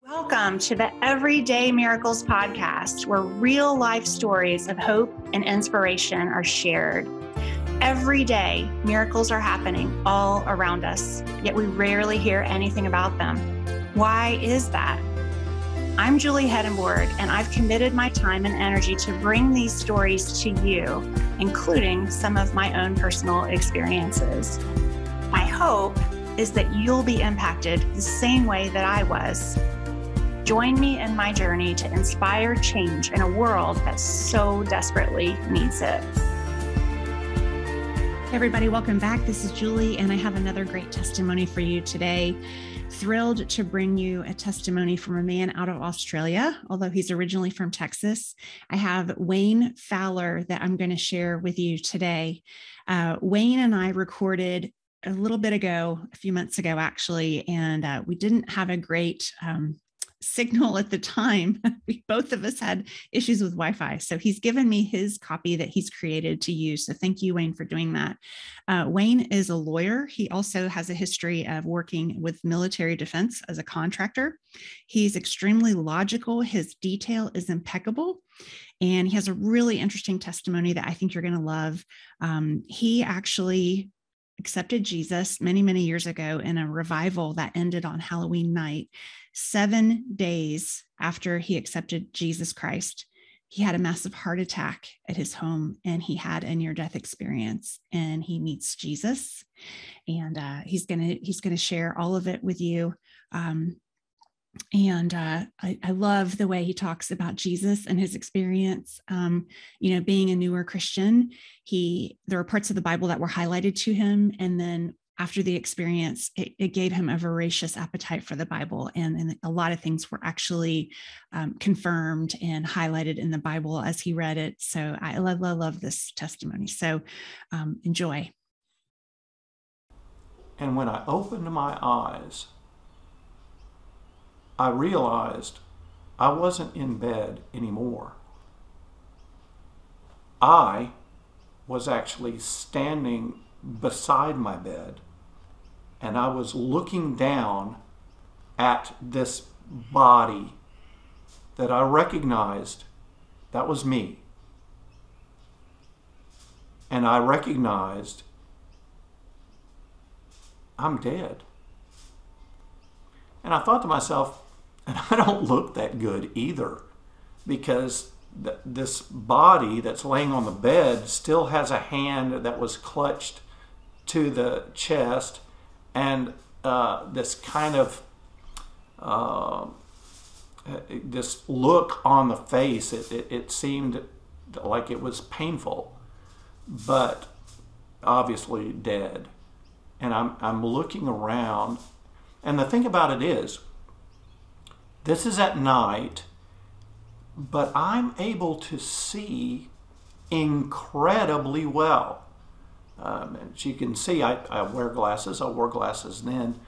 Welcome to the Everyday Miracles podcast, where real life stories of hope and inspiration are shared. Every day, miracles are happening all around us, yet we rarely hear anything about them. Why is that? I'm Julie Hedenborg, and I've committed my time and energy to bring these stories to you, including some of my own personal experiences. My hope is that you'll be impacted the same way that I was. Join me in my journey to inspire change in a world that so desperately needs it. Hey everybody, welcome back. This is Julie, and I have another great testimony for you today. Thrilled to bring you a testimony from a man out of Australia, although he's originally from Texas. I have Wayne Fowler that I'm going to share with you today. Wayne and I recorded a little bit ago, a few months ago actually, and we didn't have a great signal at the time. Both of us had issues with Wi-Fi. So he's given me his copy that he's created to use. So thank you, Wayne, for doing that. Wayne is a lawyer. He also has a history of working with military defense as a contractor. He's extremely logical. His detail is impeccable. And he has a really interesting testimony that I think you're going to love. He actually accepted Jesus many, many years ago in a revival that ended on Halloween night. 7 days after he accepted Jesus Christ, he had a massive heart attack at his home, and he had a near-death experience, and he meets Jesus, and he's gonna share all of it with you. I love the way he talks about Jesus and his experience. Being a newer Christian, there are parts of the Bible that were highlighted to him, and then after the experience, it gave him a voracious appetite for the Bible, and a lot of things were actually confirmed and highlighted in the Bible as he read it. So I love this testimony. So enjoy. And when I opened my eyes, I realized I wasn't in bed anymore. I was actually standing beside my bed, and I was looking down at this body that I recognized that was me. And I recognized I'm dead. And I thought to myself, and I don't look that good either, because this body that's laying on the bed still has a hand that was clutched to the chest, and this kind of this look on the face. It seemed like it was painful, but obviously dead. And I'm looking around, and the thing about it is, this is at night, but I'm able to see incredibly well. As you can see, I wear glasses. I wore glasses then.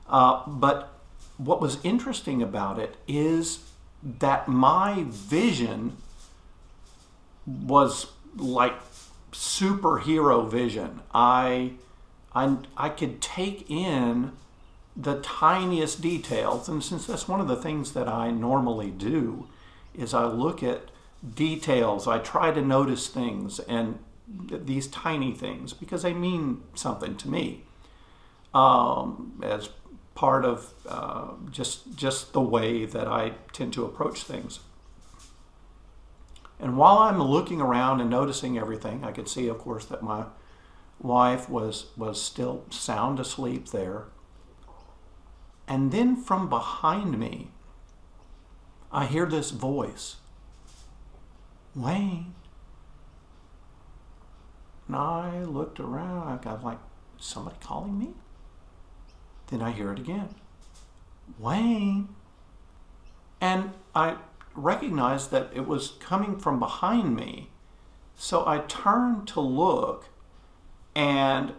But what was interesting about it is that my vision was like superhero vision. I could take in the tiniest details, and since that's one of the things that I normally do, is I look at details. I try to notice things, and these tiny things, because they mean something to me, as part of just the way that I tend to approach things. And while I'm looking around and noticing everything, I could see, of course, that my wife was still sound asleep there. And then from behind me, I hear this voice, Wayne. And I looked around, I was like, somebody calling me? Then I hear it again, Wayne. And I recognized that it was coming from behind me. So I turned to look, and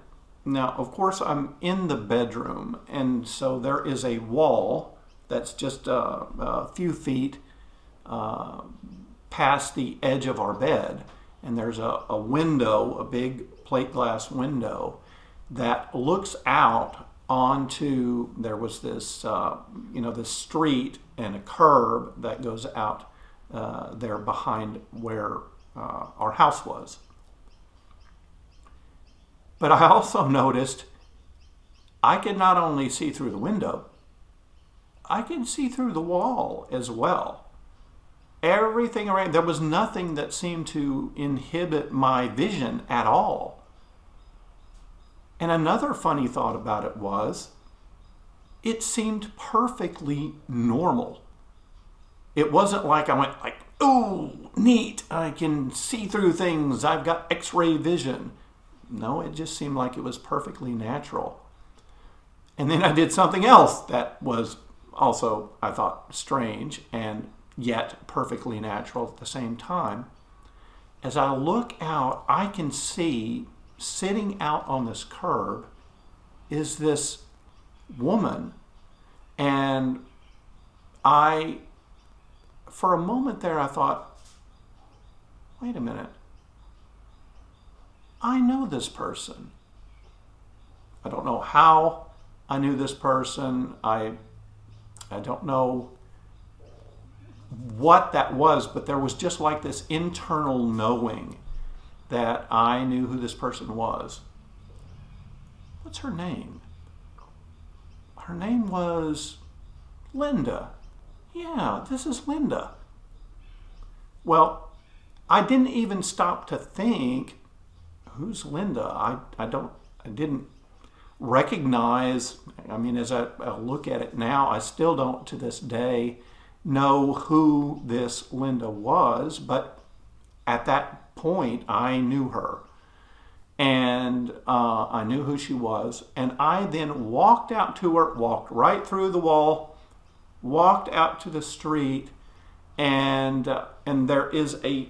now, of course, I'm in the bedroom, and so there is a wall that's just a few feet past the edge of our bed, and there's a window, a big plate glass window, that looks out onto, there was this, this street and a curb that goes out there behind where our house was. But I also noticed I could not only see through the window, I could see through the wall as well. Everything around, there was nothing that seemed to inhibit my vision at all. And another funny thought about it was, it seemed perfectly normal. It wasn't like I went like, "Ooh, neat, I can see through things, I've got X-ray vision." No, it just seemed like it was perfectly natural. And then I did something else that was also, I thought, strange and yet perfectly natural at the same time. As I look out, I can see sitting out on this curb is this woman. And for a moment there, I thought, wait a minute. I know this person. I don't know how I knew this person. I don't know what that was, but there was just like this internal knowing that I knew who this person was. What's her name? Her name was Linda. Yeah, this is Linda. Well, I didn't even stop to think, who's Linda? I didn't recognize, I mean, as I look at it now, I still don't to this day know who this Linda was, but at that point I knew her. And I knew who she was. And I then walked out to her, walked right through the wall, walked out to the street, and there is a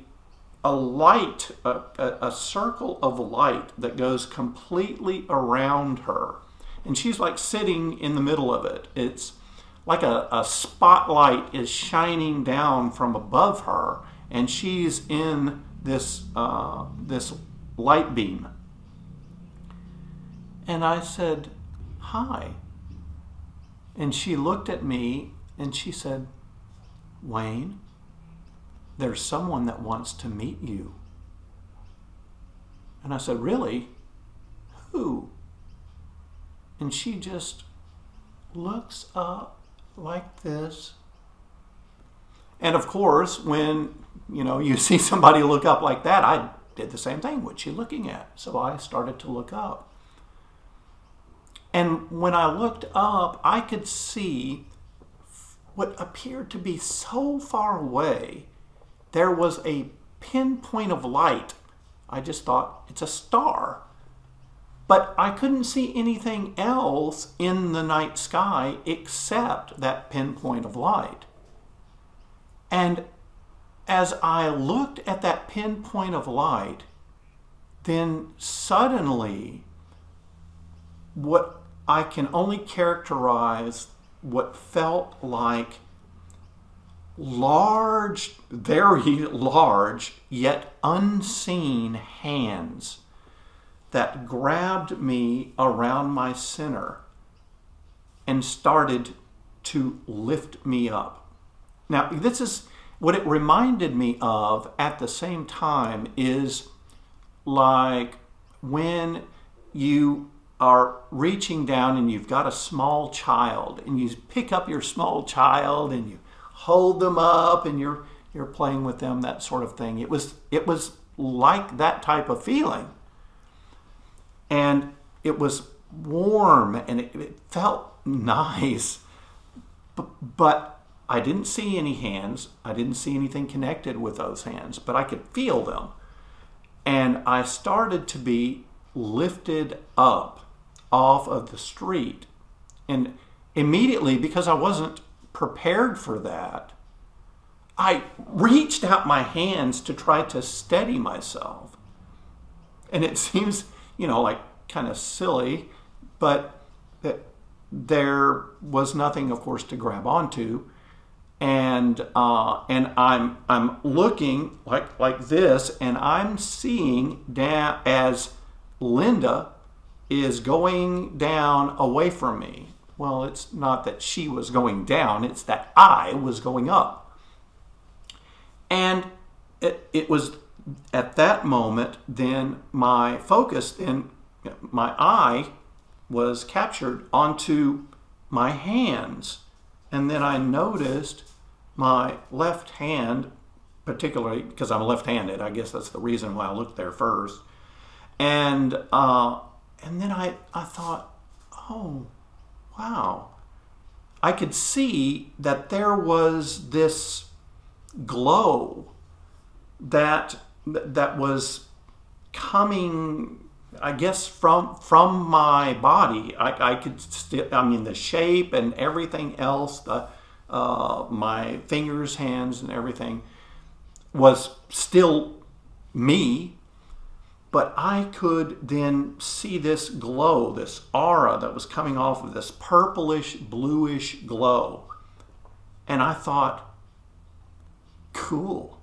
light, a circle of light that goes completely around her. And she's like sitting in the middle of it. It's like a spotlight is shining down from above her, and she's in this, this light beam. And I said, "Hi." And she looked at me and she said, "Wayne, there's someone that wants to meet you." And I said, "Really? Who?" And she just looks up like this. And of course, when you see somebody look up like that, I did the same thing. What's she looking at? So I started to look up. And when I looked up, I could see what appeared to be so far away. There was a pinpoint of light. I just thought it's a star. But I couldn't see anything else in the night sky except that pinpoint of light. And as I looked at that pinpoint of light, then suddenly what I can only characterize what felt like large, very large, yet unseen hands that grabbed me around my center and started to lift me up. Now, this is what it reminded me of at the same time is like when you are reaching down and you've got a small child and you pick up your small child and you hold them up and you're playing with them, that sort of thing. It was like that type of feeling. And it was warm and it felt nice, but I didn't see any hands. I didn't see anything connected with those hands, but I could feel them. And I started to be lifted up off of the street. And immediately, because I wasn't prepared for that, I reached out my hands to try to steady myself. And it seems, like kind of silly, but there was nothing, of course, to grab onto. And I'm looking like this, and I'm seeing down as Linda is going down away from me. Well, it's not that she was going down, it's that I was going up. And it was at that moment, then my focus, then my eye was captured onto my hands. And then I noticed my left hand, particularly because I'm left-handed, I guess that's the reason why I looked there first. And then I thought, oh, wow. I could see that there was this glow that was coming, I guess, from my body. I could still, I mean, the shape and everything else, my fingers, hands, and everything was still me, but I could then see this glow, this aura that was coming off of this purplish, bluish glow. And I thought, cool.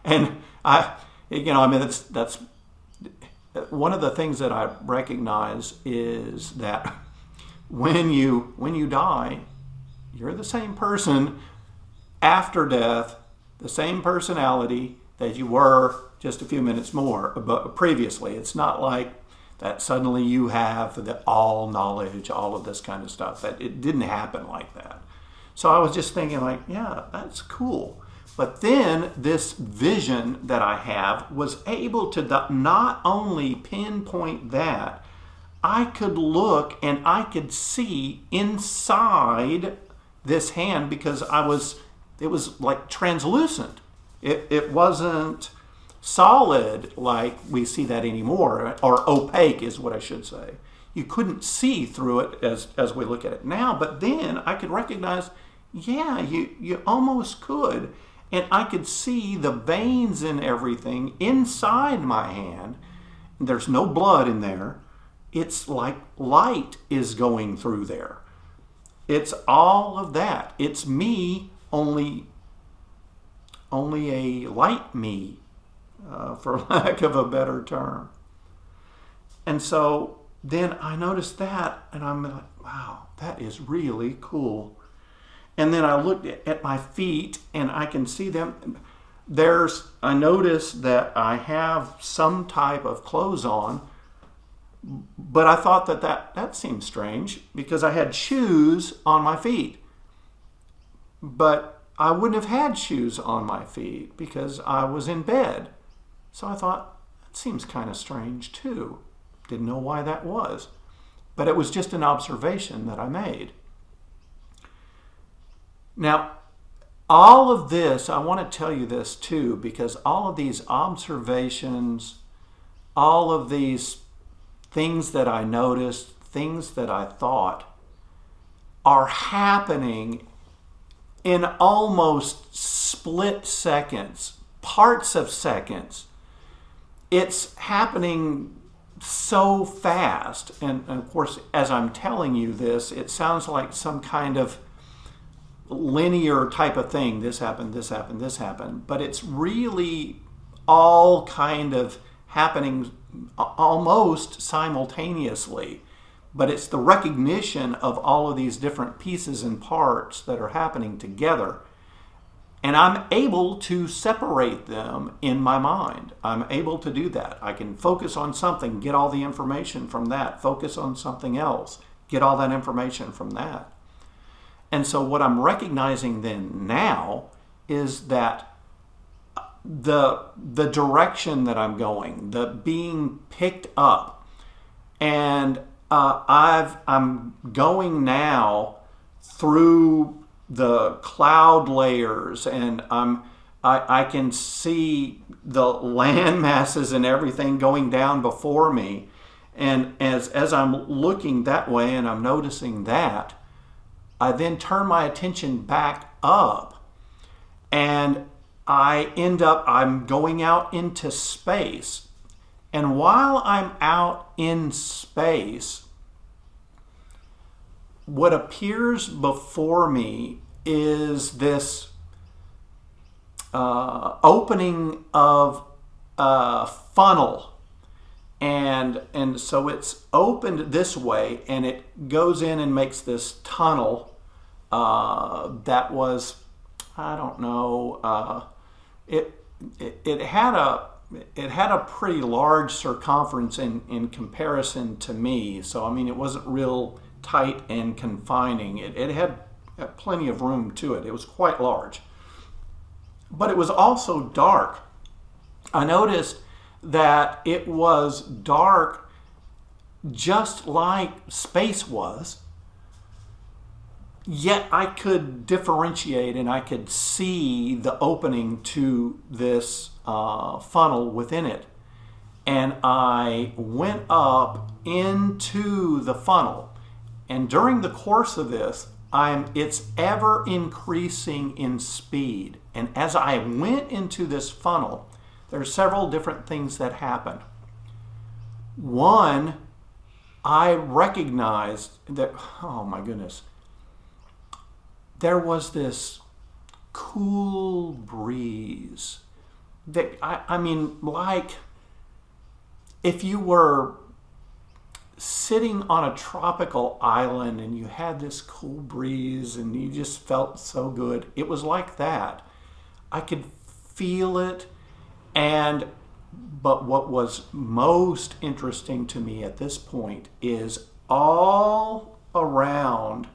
And I mean, that's one of the things that I recognize is that when you die, you're the same person after death, the same personality that you were just a few minutes more previously. It's not like that suddenly you have the all knowledge, all of this kind of stuff. That it didn't happen like that. So I was just thinking like, yeah, that's cool. But then this vision that I have was able to not only pinpoint that, I could look and I could see inside this hand because it was like translucent. It wasn't solid like we see that anymore, or opaque is what I should say. You couldn't see through it as we look at it now, but then I could recognize, yeah, you almost could. And I could see the veins and everything inside my hand. There's no blood in there. It's like light is going through there. It's all of that. It's me, only a light me, for lack of a better term. And so then I noticed that, and I'm like, wow, that is really cool. And then I looked at my feet, and I can see them. I noticed that I have some type of clothes on, but I thought that seemed strange because I had shoes on my feet. But I wouldn't have had shoes on my feet because I was in bed. So I thought, that seems kind of strange too. Didn't know why that was. But it was just an observation that I made. Now, all of this, I want to tell you this too, because all of these observations, all of these things that I noticed, things that I thought, are happening in almost split seconds, parts of seconds. It's happening so fast. And of course, as I'm telling you this, it sounds like some kind of linear type of thing. This happened, this happened, this happened. But it's really all kind of happening almost simultaneously. But it's the recognition of all of these different pieces and parts that are happening together. And I'm able to separate them in my mind. I'm able to do that. I can focus on something, get all the information from that, focus on something else, get all that information from that. And so what I'm recognizing then now is that the direction that I'm going, the being picked up, and I'm going now through the cloud layers, and I can see the land masses and everything going down before me. And as I'm looking that way and I'm noticing that, I then turn my attention back up, and I'm going out into space. And while I'm out in space, what appears before me is this opening of a funnel. And so it's opened this way, and it goes in and makes this tunnel that was, I don't know, it had a pretty large circumference in comparison to me. So I mean, it wasn't real tight and confining. It had plenty of room to it. It was quite large, but it was also dark. I noticed that it was dark just like space was, yet I could differentiate and I could see the opening to this funnel within it. And I went up into the funnel. And during the course of this, it's ever increasing in speed. And as I went into this funnel, there are several different things that happened. One, I recognized that, oh my goodness, there was this cool breeze that, I mean, like if you were sitting on a tropical island and you had this cool breeze and you just felt so good. It was like that. I could feel it. But what was most interesting to me at this point is all around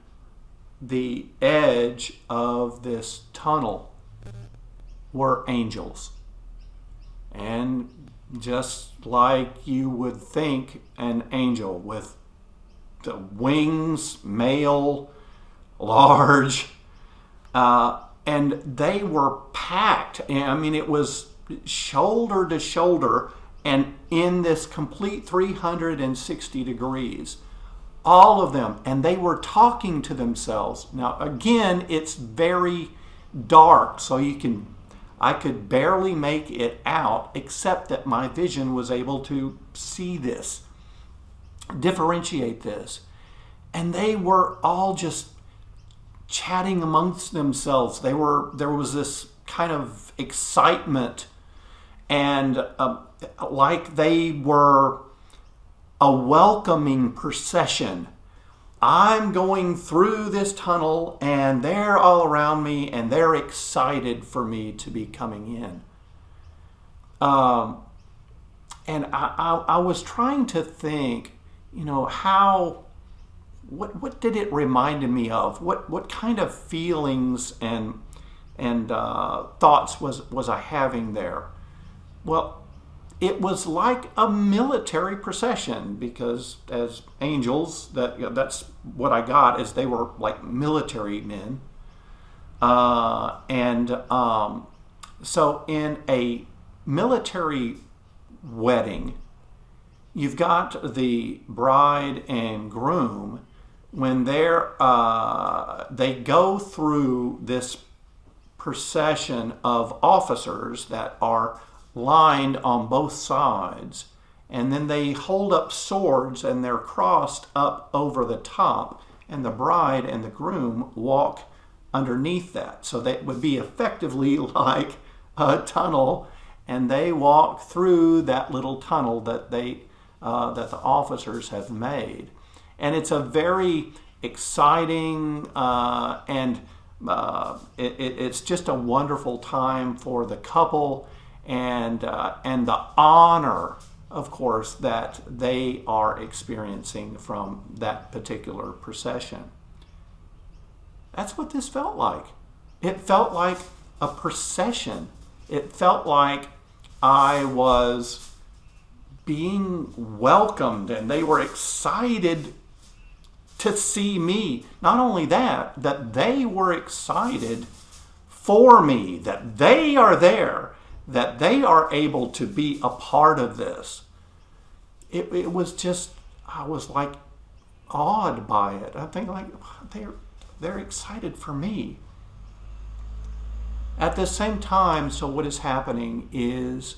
the edge of this tunnel were angels. And just like you would think an angel with the wings, male, large, and they were packed. I mean, it was shoulder to shoulder and in this complete 360 degrees, all of them, and they were talking to themselves. Now again, it's very dark, so I could barely make it out, except that my vision was able to see this, differentiate this. And they were all just chatting amongst themselves. There was this kind of excitement, and like they were a welcoming procession. I'm going through this tunnel and they're all around me and they're excited for me to be coming in. And I was trying to think, you know, what did it remind me of? What kind of feelings and thoughts was I having there? Well, it was like a military procession, because as angels, that's what I got, is they were like military men. So in a military wedding, you've got the bride and groom. When they go through this procession of officers that are lined on both sides, and then they hold up swords and they're crossed up over the top, and the bride and the groom walk underneath that. So that would be effectively like a tunnel, and they walk through that little tunnel that the officers have made. And it's a very exciting it's just a wonderful time for the couple, and the honor, of course, that they are experiencing from that particular procession. That's what this felt like. It felt like a procession. It felt like I was being welcomed and they were excited to see me. Not only that they were excited for me, that they are there, that they are able to be a part of this. It was just, I was like awed by it. I think like they're excited for me. At the same time, so what is happening is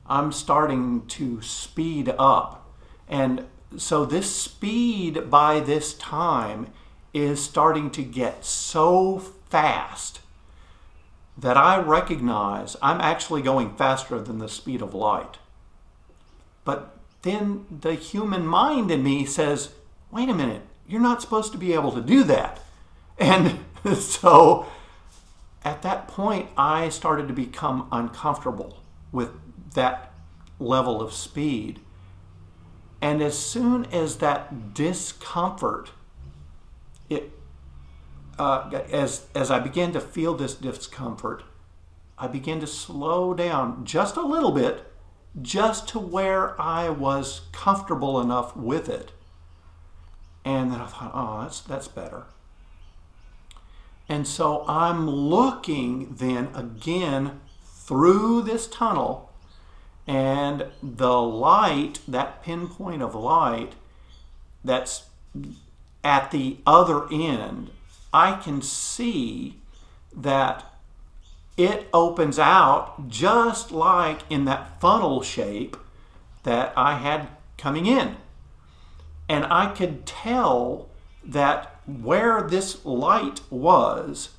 I'm starting to speed up. And so this speed by this time is starting to get so fast that I recognize I'm actually going faster than the speed of light. But then the human mind in me says, wait a minute, you're not supposed to be able to do that. And so at that point, I started to become uncomfortable with that level of speed. And as soon as that discomfort, as I began to feel this discomfort, I began to slow down just a little bit, just to where I was comfortable enough with it. And then I thought, oh, that's better. And so I'm looking then again through this tunnel, and the light, that pinpoint of light that's at the other end, I can see that it opens out just like in that funnel shape that I had coming in. And I could tell that where this light was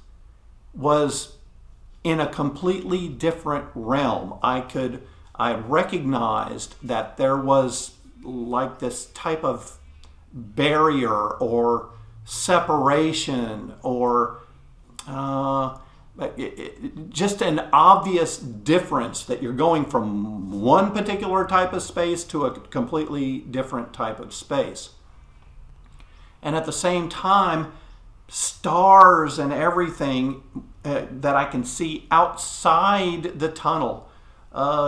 in a completely different realm. I recognized that there was like this type of barrier or separation or just an obvious difference, that you're going from one particular type of space to a completely different type of space. And at the same time, stars and everything that I can see outside the tunnel,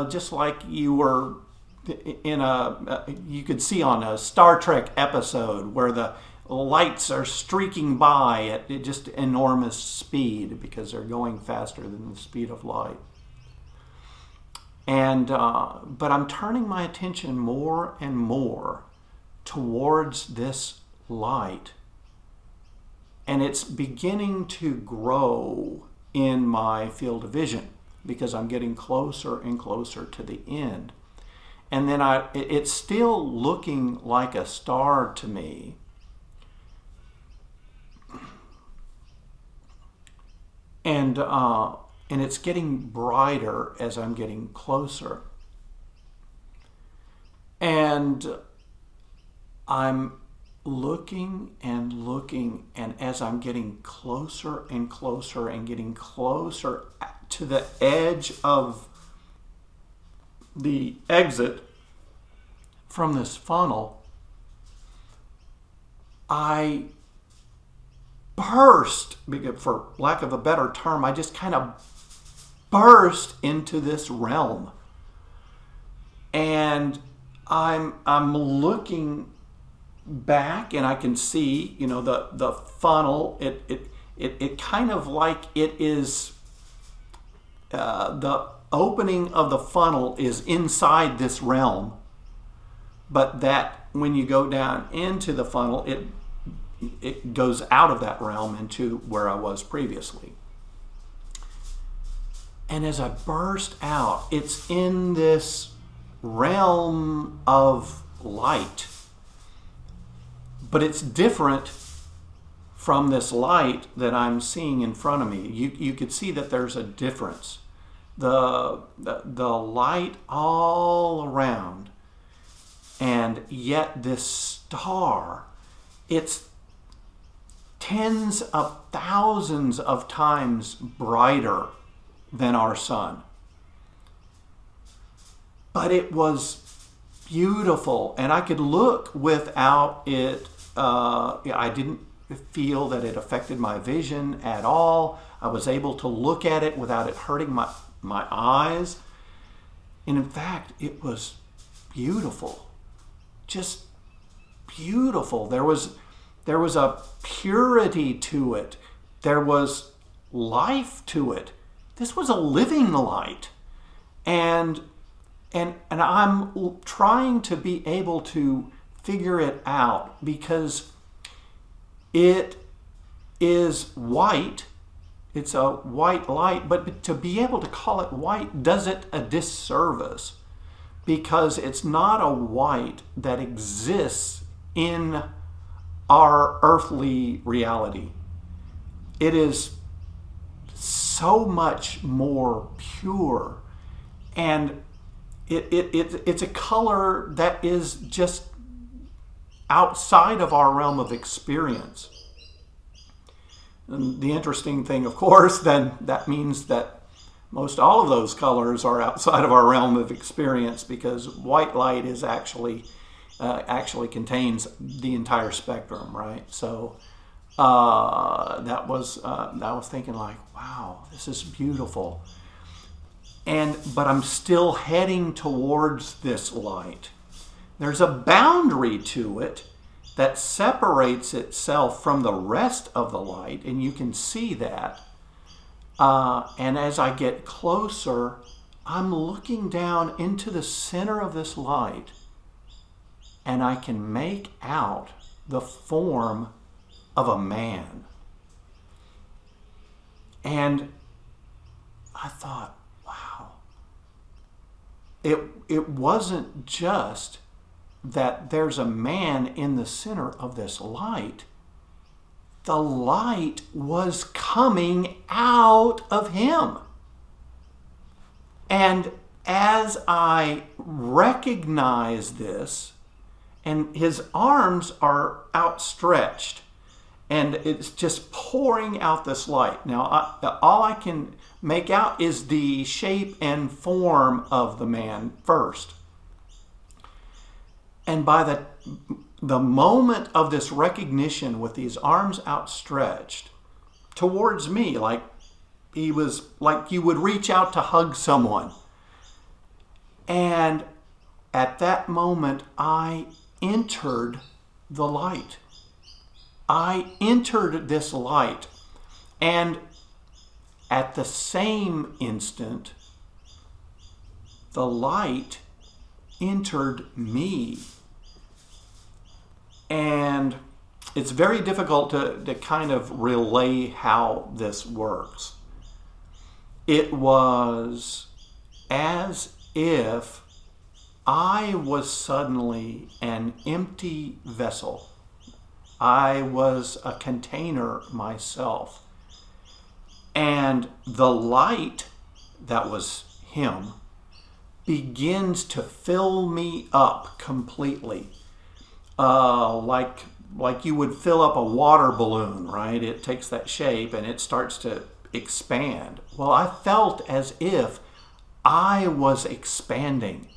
just like you were you could see on a Star Trek episode where the lights are streaking by at just enormous speed because they're going faster than the speed of light. And but I'm turning my attention more and more towards this light, and it's beginning to grow in my field of vision because I'm getting closer and closer to the end. And then it's still looking like a star to me. And it's getting brighter as I'm getting closer. And I'm looking and looking, and as I'm getting closer and closer and getting closer to the edge of the exit from this funnel, I burst, for lack of a better term, I just kind of burst into this realm. And I'm looking back, and I can see, the funnel. It kind of like it is the opening of the funnel is inside this realm, but that when you go down into the funnel, it goes out of that realm into where I was previously. And as I burst out, it's in this realm of light. But it's different from this light that I'm seeing in front of me. You could see that there's a difference. The light all around, and yet this star, it's tens of thousands of times brighter than our sun. But it was beautiful, and I could look without it. I didn't feel that it affected my vision at all. I was able to look at it without it hurting my eyes. And in fact, it was beautiful. Just beautiful. There was a purity to it. There was life to it. This was a living light. And I'm trying to be able to figure it out, because it is white. It's a white light, but to be able to call it white does it a disservice, because it's not a white that exists in our earthly reality. It is so much more pure, and it's a color that is just outside of our realm of experience. And the interesting thing, of course, then that means that most all of those colors are outside of our realm of experience, because white light is actually contains the entire spectrum, right? So that was I was thinking like, wow, this is beautiful. But I'm still heading towards this light. There's a boundary to it that separates itself from the rest of the light, and you can see that. And as I get closer, I'm looking down into the center of this light, and I can make out the form of a man. And I thought, wow, it wasn't just that there's a man in the center of this light. The light was coming out of him. And as I recognize this, and his arms are outstretched, and it's just pouring out this light. Now, all I can make out is the shape and form of the man first. And by the moment of this recognition, with these arms outstretched towards me, like he was, like you would reach out to hug someone. And at that moment, I entered the light. I entered this light. And at the same instant, the light entered me. And it's very difficult to kind of relay how this works. It was as if I was suddenly an empty vessel. I was a container myself. And the light that was him begins to fill me up completely. Like you would fill up a water balloon, right? It takes that shape and it starts to expand. Well, I felt as if I was expanding.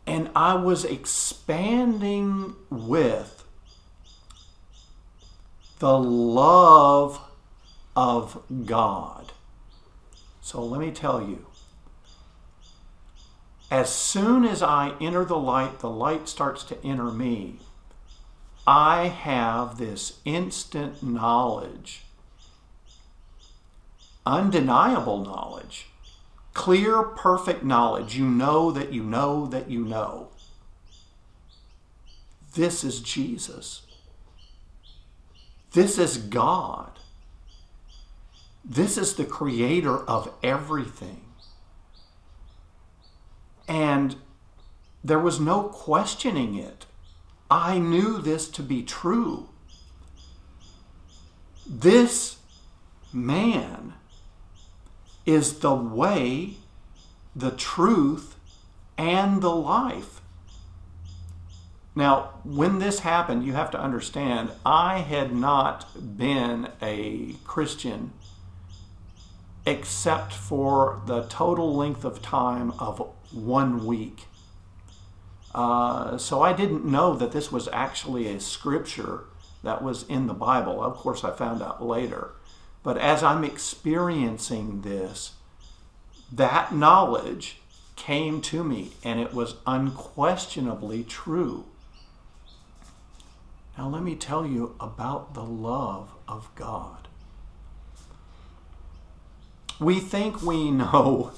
And I was expanding with the love of God. So let me tell you, as soon as I enter the light starts to enter me. I have this instant knowledge, undeniable knowledge, clear, perfect knowledge. You know that you know that you know. This is Jesus. This is God. This is the creator of everything. And there was no questioning it. I knew this to be true. This man is the way, the truth, and the life. Now, when this happened, you have to understand, I had not been a Christian except for the total length of time of 1 week. So I didn't know that this was actually a scripture that was in the Bible. Of course, I found out later. But as I'm experiencing this, that knowledge came to me, and it was unquestionably true. Now let me tell you about the love of God. We think we know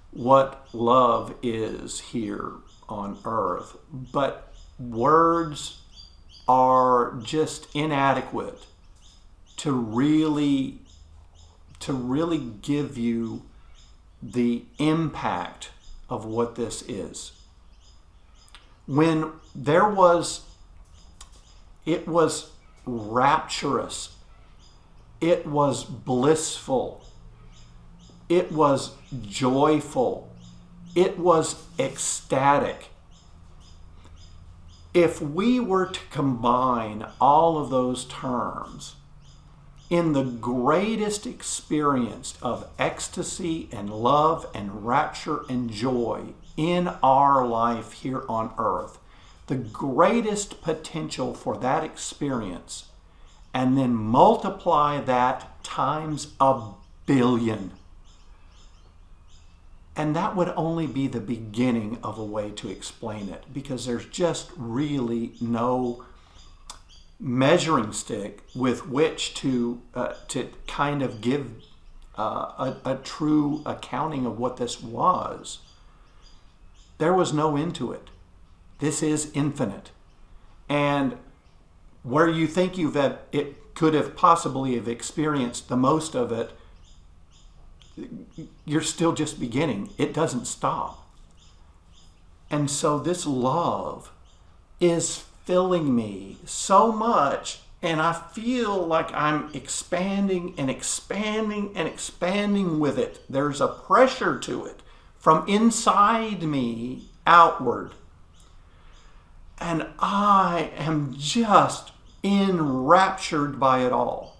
what love is here on earth, but words are just inadequate to really give you the impact of what this is. When it was rapturous, it was blissful, it was joyful, it was ecstatic. If we were to combine all of those terms in the greatest experience of ecstasy and love and rapture and joy in our life here on earth, the greatest potential for that experience, and then multiply that times 1,000,000,000. And that would only be the beginning of a way to explain it, because there's just really no measuring stick with which to kind of give a true accounting of what this was. There was no end to it. This is infinite. And where you think it could have possibly have experienced the most of it, you're still just beginning. It doesn't stop. And so this love is filling me so much, and I feel like I'm expanding and expanding and expanding with it. There's a pressure to it from inside me outward. And I am just enraptured by it all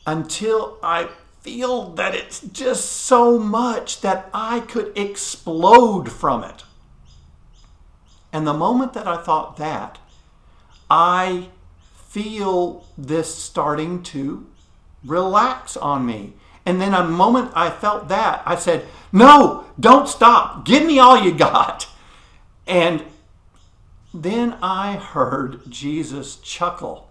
until I feel that it's just so much that I could explode from it. And the moment that I thought that, I feel this starting to relax on me. And then the moment I felt that, I said, no, don't stop. Give me all you got. And then I heard Jesus chuckle,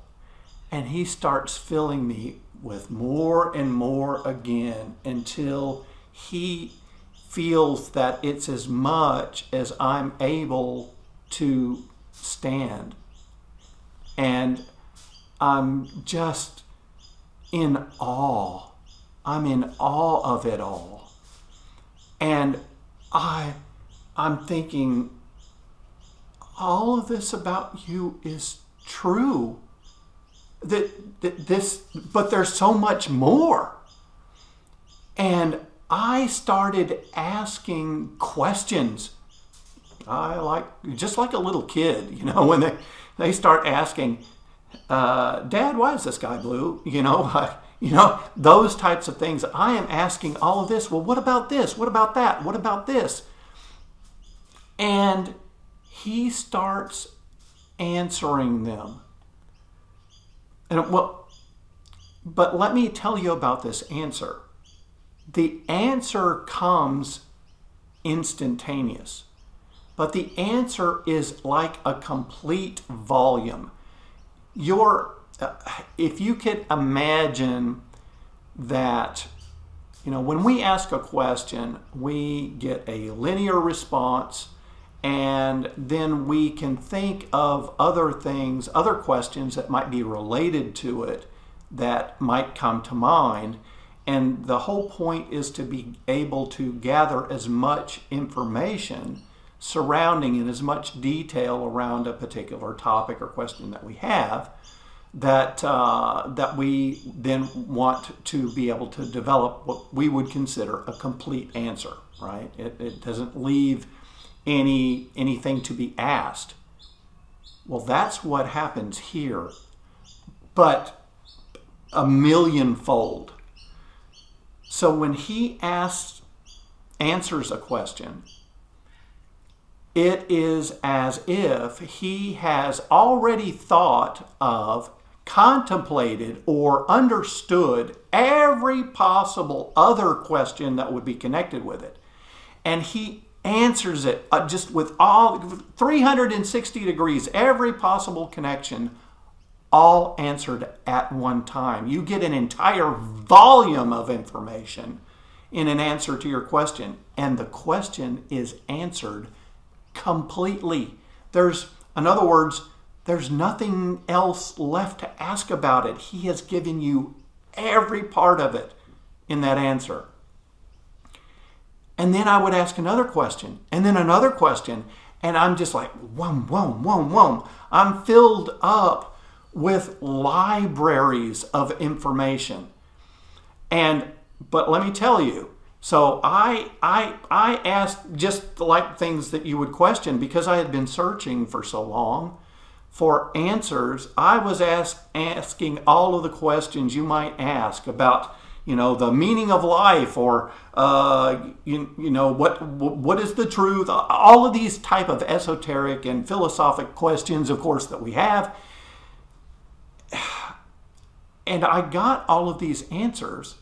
and he starts filling me with more and more again until he feels that it's as much as I'm able to stand. And I'm just in awe. I'm in awe of it all. And I'm thinking, all of this about you is true. But there's so much more. And I started asking questions. Just like a little kid, when they start asking, Dad, why is this guy blue? Those types of things. I am asking all of this. Well, what about this? What about that? What about this? And he starts answering them. But let me tell you about this answer. The answer comes instantaneous, but the answer is like a complete volume. If you could imagine that, when we ask a question, we get a linear response, and then we can think of other things, other questions that might be related to it that might come to mind. And the whole point is to be able to gather as much information surrounding in as much detail around a particular topic or question that we have, that we then want to be able to develop what we would consider a complete answer, right? It doesn't leave anything to be asked. Well, that's what happens here, but 1,000,000-fold. So when he answers a question, it is as if he has already thought of, contemplated, or understood every possible other question that would be connected with it. And he answers it just with all 360 degrees, every possible connection, all answered at one time. You get an entire volume of information in an answer to your question, and the question is answered completely. In other words, there's nothing else left to ask about it. He has given you every part of it in that answer. And then I would ask another question, and then another question, and I'm just like, whom, whom, whom, whom. I'm filled up with libraries of information. But let me tell you, So I asked just like things that you would question, because I had been searching for so long for answers. I was asking all of the questions you might ask about, the meaning of life, or what is the truth? All of these type of esoteric and philosophic questions, of course, that we have. And I got all of these answers.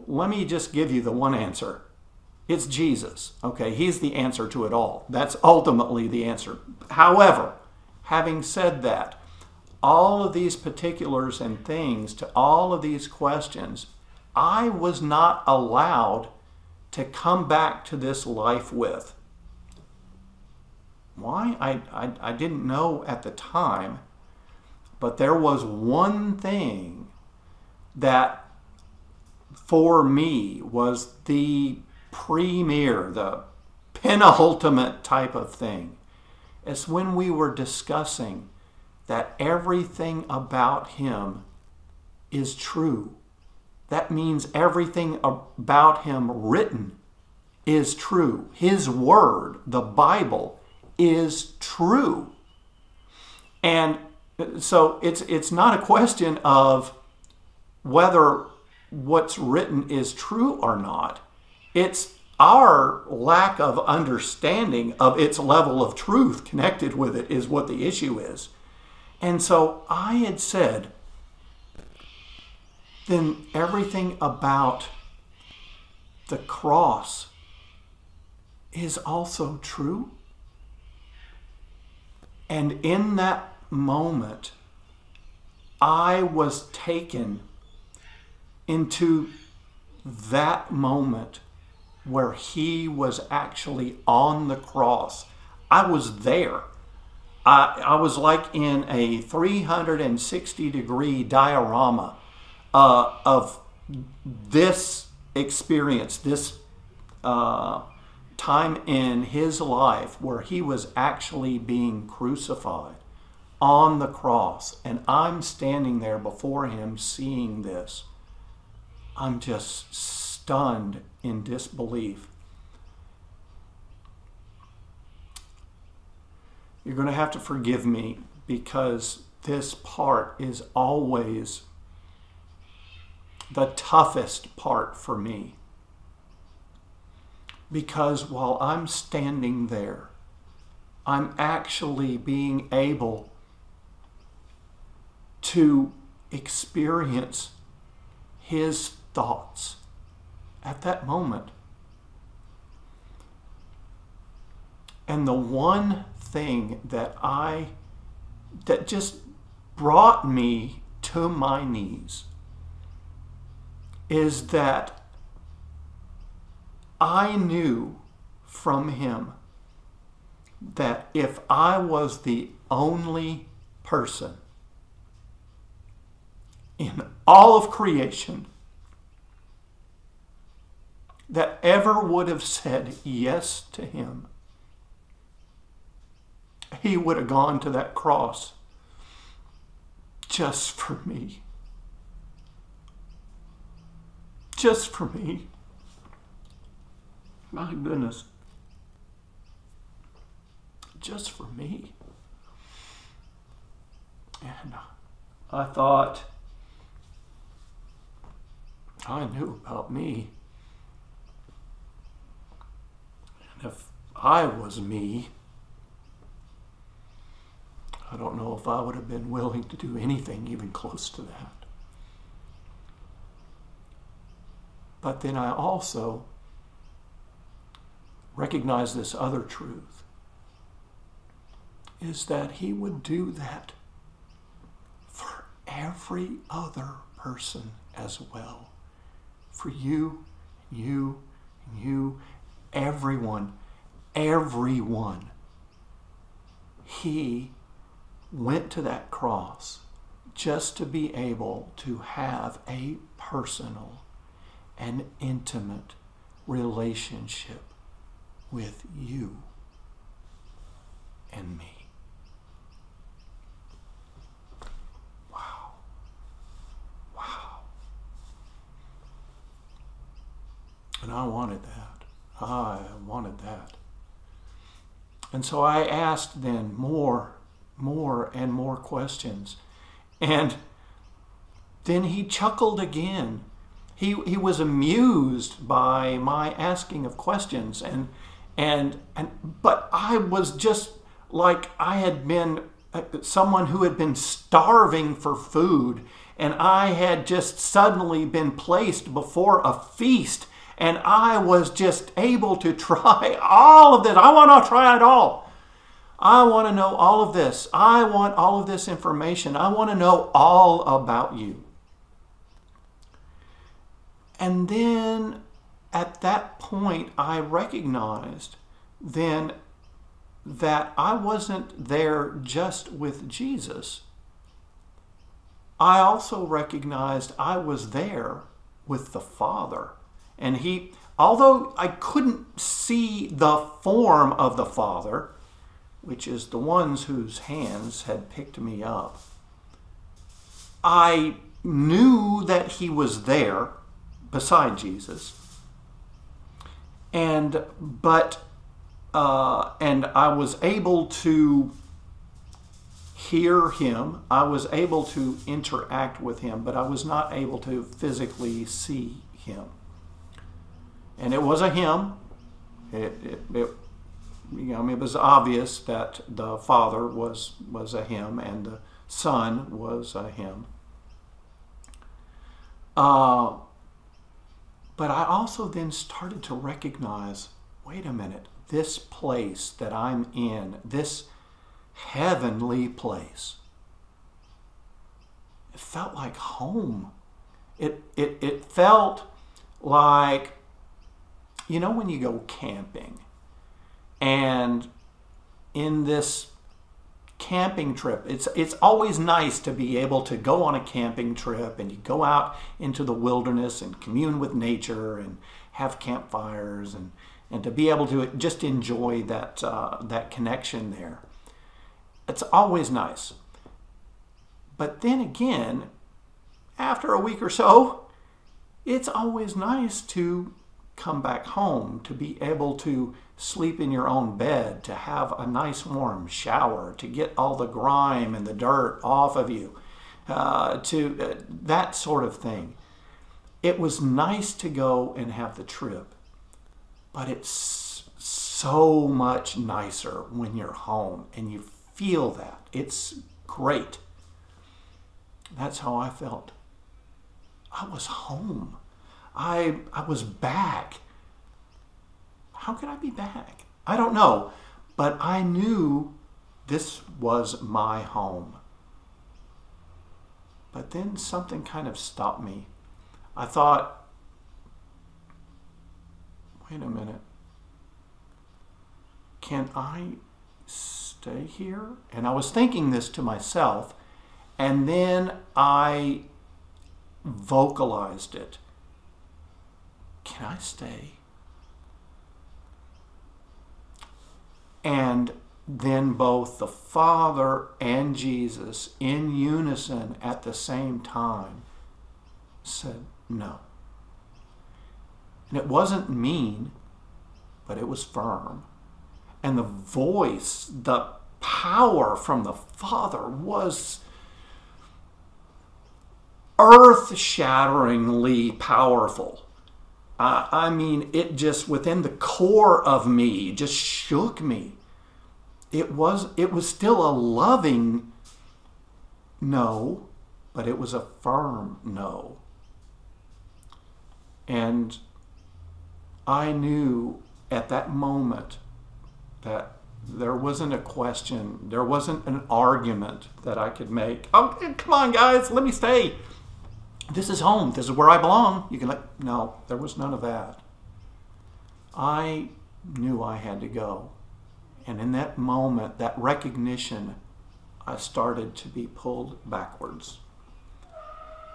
Let me just give you the one answer. It's Jesus. Okay, he's the answer to it all. That's ultimately the answer. However, having said that, all of these particulars and things to all of these questions, I was not allowed to come back to this life with. Why? I didn't know at the time, but there was one thing that for me was the premier, the penultimate type of thing. It's when we were discussing that everything about him is true. That means everything about him written is true. His word, the Bible, is true. And so it's not a question of whether what's written is true or not. It's our lack of understanding of its level of truth connected with it is what the issue is. And so I had said, then everything about the cross is also true. And in that moment, I was taken into that moment where he was actually on the cross. I was there. I was like in a 360-degree diorama of this experience, this time in his life where he was actually being crucified on the cross. And I'm standing there before him seeing this. I'm just stunned in disbelief. You're going to have to forgive me, because this part is always the toughest part for me. Because while I'm standing there, I'm actually being able to experience his thoughts at that moment. And the one thing that just brought me to my knees is that I knew from him that if I was the only person in all of creation that ever would have said yes to him, he would have gone to that cross just for me. Just for me. My goodness. Just for me. And I thought, I knew about me. And if I was me, I don't know if I would have been willing to do anything even close to that. But then I also recognize this other truth, is that he would do that for every other person as well. For you, everyone. He went to that cross just to be able to have a personal and intimate relationship with you and me. Wow. Wow. And I wanted that. I wanted that. And so I asked then more and more questions. And then he chuckled again. He was amused by my asking of questions. But I was just like I had been someone who had been starving for food, and I had just suddenly been placed before a feast, and I was just able to try all of this. I want to try it all. I want to know all of this. I want all of this information. I want to know all about you. And then at that point, I recognized then that I wasn't there just with Jesus. I also recognized I was there with the Father. And although I couldn't see the form of the Father, which is the ones whose hands had picked me up, I knew that he was there beside Jesus. And I was able to hear him. I was able to interact with him, but I was not able to physically see him. And it was a him. It was obvious that the Father was a him and the Son was a him. But I also then started to recognize, wait a minute, this place that I'm in, this heavenly place, it felt like home. It felt like, when you go camping, and in this camping trip, it's always nice to be able to go on a camping trip and you go out into the wilderness and commune with nature and have campfires and to be able to just enjoy that connection there. It's always nice. But then again, after a week or so, it's always nice to come back home, to be able to sleep in your own bed, to have a nice warm shower, to get all the grime and the dirt off of you, that sort of thing. It was nice to go and have the trip, but it's so much nicer when you're home and you feel that. It's great. That's how I felt. I was home. I was back. How could I be back? I don't know, but I knew this was my home. But then something kind of stopped me. I thought, wait a minute. Can I stay here? And I was thinking this to myself, and then I vocalized it. Can I stay? And then both the Father and Jesus, in unison at the same time, said no. And it wasn't mean, but it was firm. And the voice, the power from the Father was earth-shatteringly powerful. I mean, it just within the core of me just shook me. It was still a loving no, but it was a firm no. And I knew at that moment that there wasn't a question, there wasn't an argument that I could make. Oh, come on, guys, let me stay. This is home. This is where I belong. No, there was none of that. I knew I had to go. And in that moment, that recognition, I started to be pulled backwards.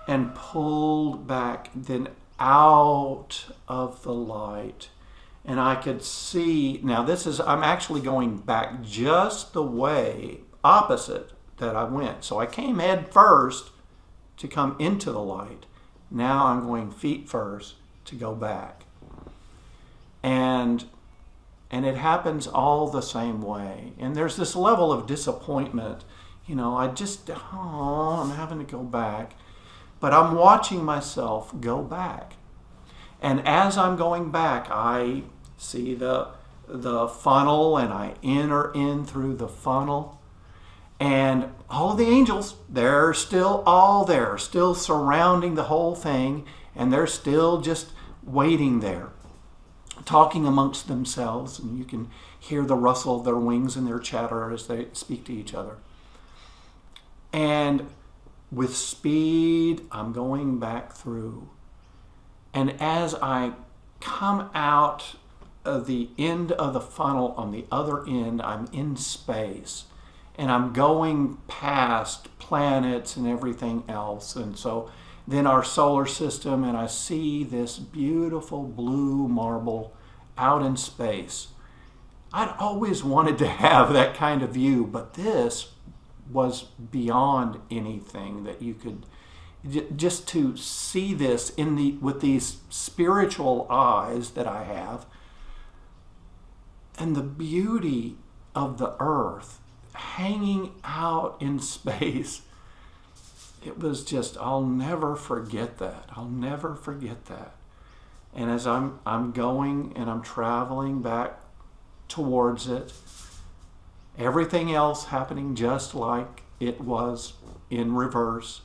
And pulled back then out of the light. And I could see, now I'm actually going back just the way opposite that I went. So I came head first to come into the light. Now I'm going feet first to go back. And it happens all the same way. And there's this level of disappointment. You know, I'm having to go back. But I'm watching myself go back. And as I'm going back, I see the funnel, and I enter in through the funnel. And all of the angels, they're still all there, still surrounding the whole thing. And they're still just waiting there, talking amongst themselves, and you can hear the rustle of their wings and their chatter as they speak to each other. And with speed, I'm going back through. And as I come out of the end of the funnel on the other end, I'm in space. And I'm going past planets and everything else. And so then our solar system, and I see this beautiful blue marble out in space. I'd always wanted to have that kind of view, but this was beyond anything that you could, just to see this with these spiritual eyes that I have, and the beauty of the earth hanging out in space. It was just, I'll never forget that. I'll never forget that. And as I'm going and I'm traveling back towards it, everything else happening just like it was in reverse.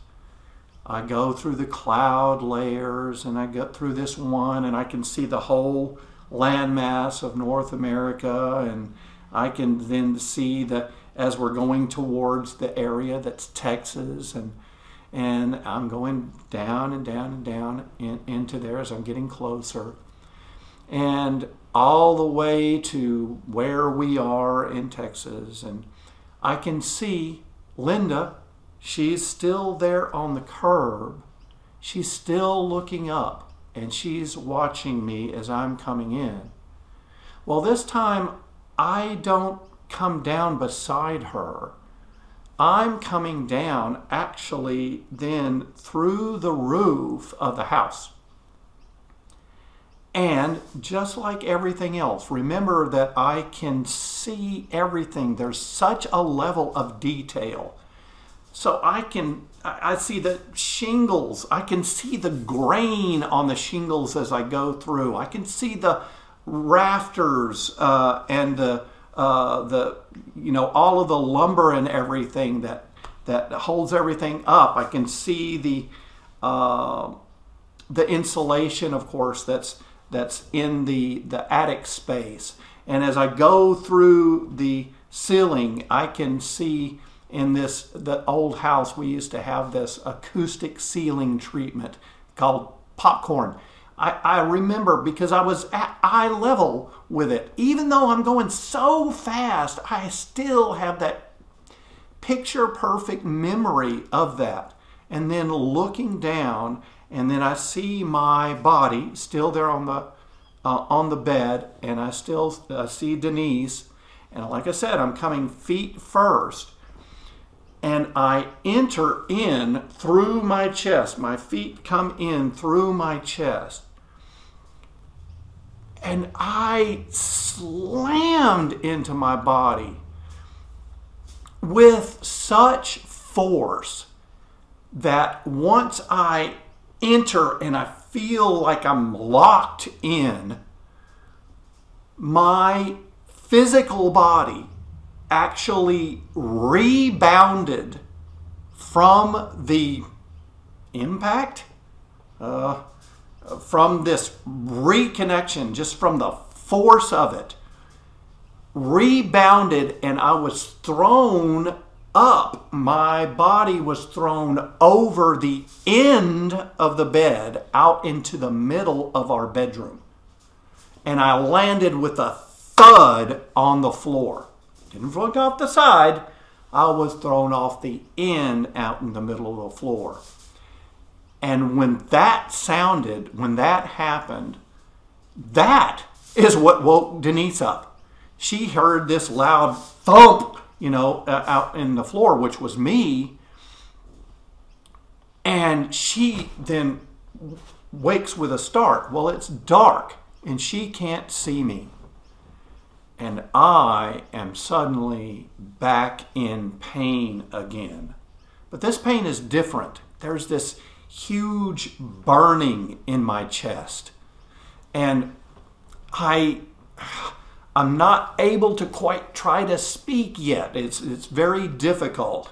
I go through the cloud layers, and I get through this one, and I can see the whole landmass of North America, and I can then see as we're going towards the area that's Texas, and I'm going down and down and down into there as I'm getting closer. And all the way to where we are in Texas. And I can see Linda, she's still there on the curb. She's still looking up, and she's watching me as I'm coming in. Well, this time I don't come down beside her. I'm coming down actually then through the roof of the house. And just like everything else, remember that I can see everything. There's such a level of detail. So I see the shingles. I can see the grain on the shingles as I go through. I can see the rafters and all of the lumber and everything that holds everything up. I can see the insulation, of course, that's in the attic space. And as I go through the ceiling, I can see in the old house, we used to have this acoustic ceiling treatment called popcorn. I remember, because I was at eye level with it. Even though I'm going so fast, I still have that picture perfect memory of that. And then looking down, and then I see my body still there on the bed, and I still see Denise. And like I said, I'm coming feet first. And I enter in through my chest. My feet come in through my chest. And I slammed into my body with such force that once I enter and I feel like I'm locked in, my physical body actually rebounded from the impact, from this reconnection, just from the force of it, rebounded, and I was thrown up. My body was thrown over the end of the bed out into the middle of our bedroom. And I landed with a thud on the floor. Didn't float off the side. I was thrown off the end out in the middle of the floor. And when that sounded, when that happened, that is what woke Denise up. She heard this loud thump, out in the floor, which was me. And she then wakes with a start. Well, it's dark and she can't see me. And I am suddenly back in pain again. But this pain is different. There's this huge burning in my chest. And I'm not able to quite try to speak yet. It's very difficult.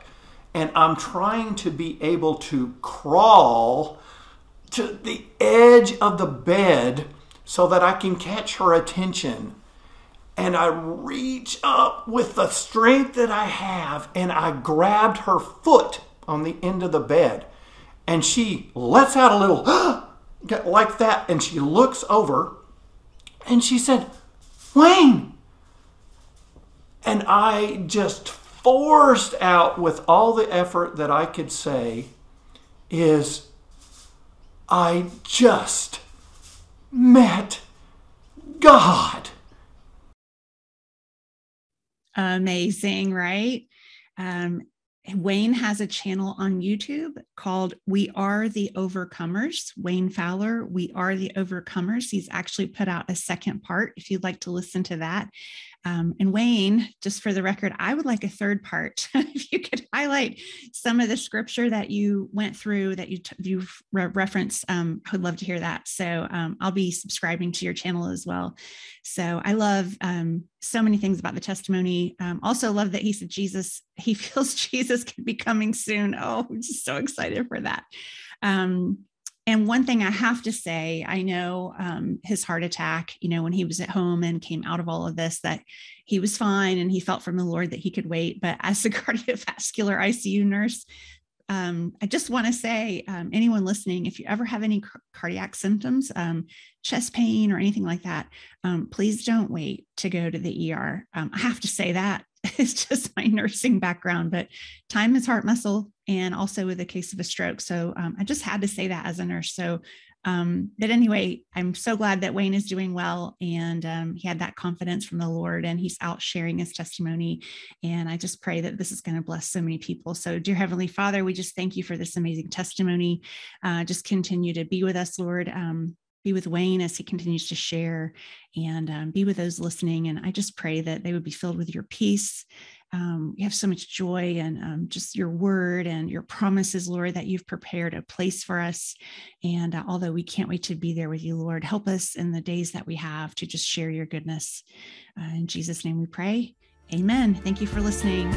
And I'm trying to be able to crawl to the edge of the bed so that I can catch her attention. And I reach up with the strength that I have, and I grabbed her foot on the end of the bed. And she lets out a little like that, and she looks over, and she said, "Wayne." And I just forced out with all the effort that I could say is, "I just met God." Amazing, right? Wayne has a channel on YouTube called We Are the Overcomers. Wayne Fowler, We Are the Overcomers. He's actually put out a second part if you'd like to listen to that. And Wayne, just for the record, I would like a third part. If you could highlight some of the scripture that you went through, that you've referenced, I would love to hear that. So I'll be subscribing to your channel as well. So I love so many things about the testimony. Also love that he said he feels Jesus could be coming soon. Oh, I'm just so excited for that. And one thing I have to say, I know his heart attack, when he was at home and came out of all of this, that he was fine and he felt from the Lord that he could wait. But as a cardiovascular ICU nurse, I just want to say, anyone listening, if you ever have any cardiac symptoms, chest pain or anything like that, please don't wait to go to the ER. I have to say that. It's just my nursing background, but time is heart muscle, and also with a case of a stroke. So I just had to say that as a nurse. So, but anyway, I'm so glad that Wayne is doing well, and he had that confidence from the Lord, and he's out sharing his testimony. And I just pray that this is going to bless so many people. So dear Heavenly Father, we just thank you for this amazing testimony. Just continue to be with us, Lord. Be with Wayne as he continues to share, and be with those listening. And I just pray that they would be filled with your peace. You have so much joy and just your word and your promises, Lord, that you've prepared a place for us. And although we can't wait to be there with you, Lord, help us in the days that we have to just share your goodness. In Jesus' name we pray. Amen. Thank you for listening.